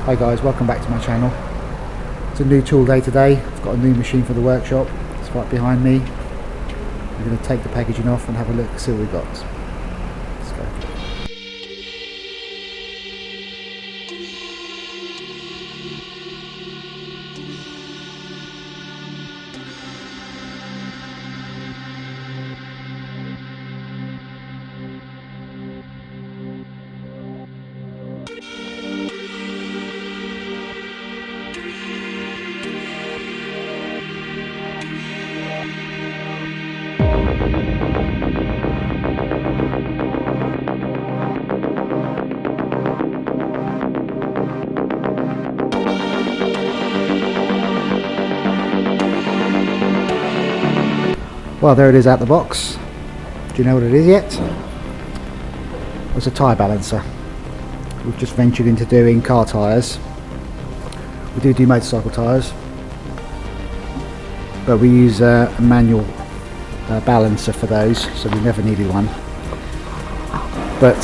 Hi guys, welcome back to my channel. It's a new tool day today. I've got a new machine for the workshop. It's right behind me. We're going to take the packaging off and have a look, see what we've got. Let's go. Well, there it is out the box. Do you know what it is yet? It's a tyre balancer. We've just ventured into doing car tyres. We do motorcycle tyres, but we use a manual balancer for those, so we never needed one. But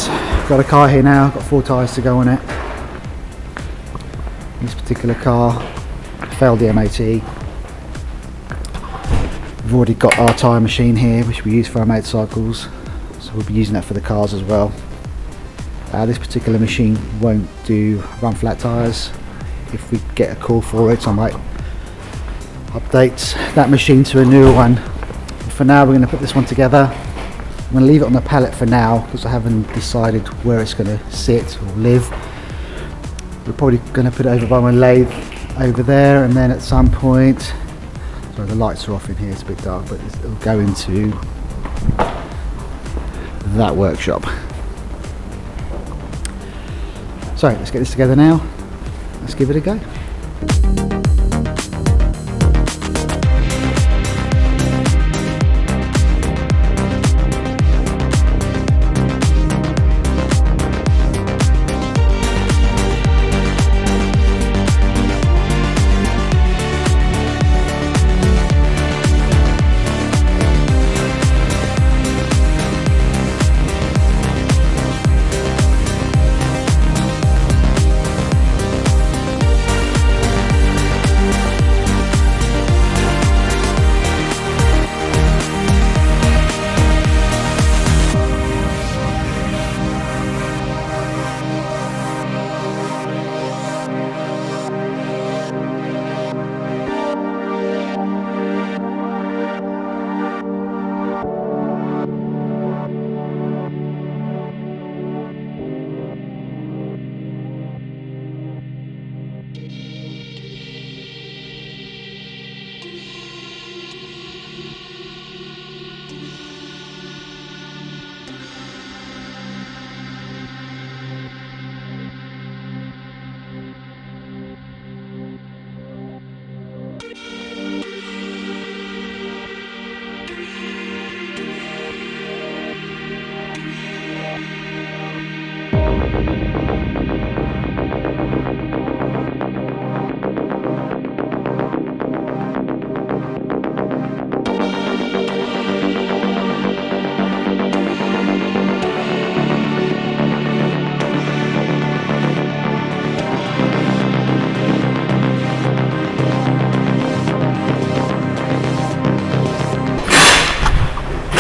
got a car here now, got 4 tyres to go on it. This particular car failed the MOT. We've already got our tyre machine here, which we use for our motorcycles, so we'll be using that for the cars as well. This particular machine won't do run flat tyres. If we get a call for it, I might update that machine to a newer one. But for now, we're going to put this one together. I'm going to leave it on the pallet for now because I haven't decided where it's going to sit or live. We're probably going to put it over by my lathe over there, and then at some point, sorry, the lights are off in here, it's a bit dark, but it'll go into that workshop. So let's get this together now. Let's give it a go.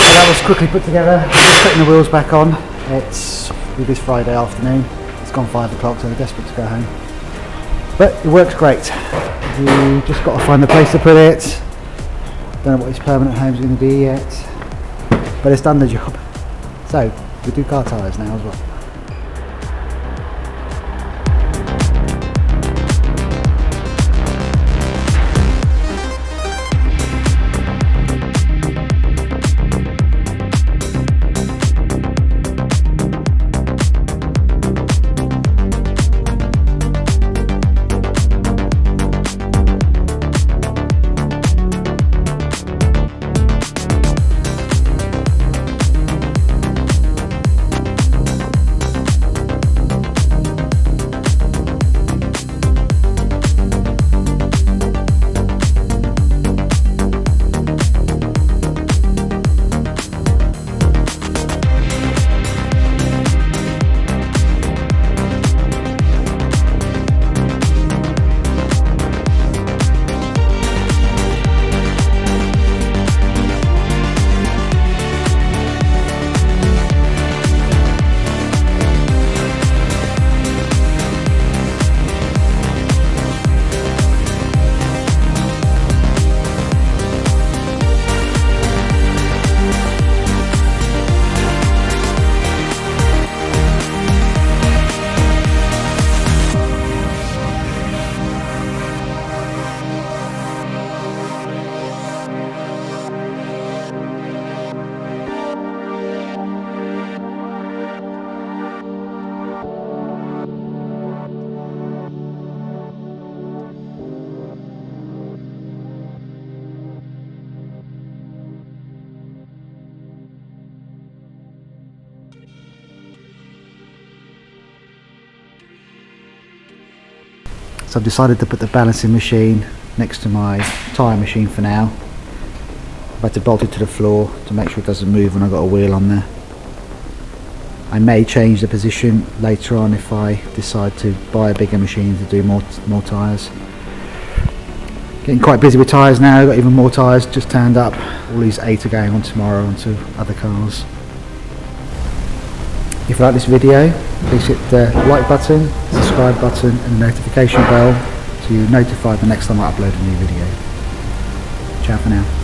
That was quickly put together. Just putting the wheels back on. It's this Friday afternoon. It's gone 5 o'clock, so we're desperate to go home. But it works great. We just got to find the place to put it. Don't know what his permanent home is going to be yet, but it's done the job. So we do car tyres now as well. So I've decided to put the balancing machine next to my tyre machine for now. I've had to bolt it to the floor to make sure it doesn't move when I've got a wheel on there. I may change the position later on if I decide to buy a bigger machine to do more tyres. Getting quite busy with tyres now, got even more tyres just turned up. All these 8 are going on tomorrow onto other cars. If you like this video, please hit the like button, subscribe button and the notification bell to notify the next time I upload a new video. Ciao for now.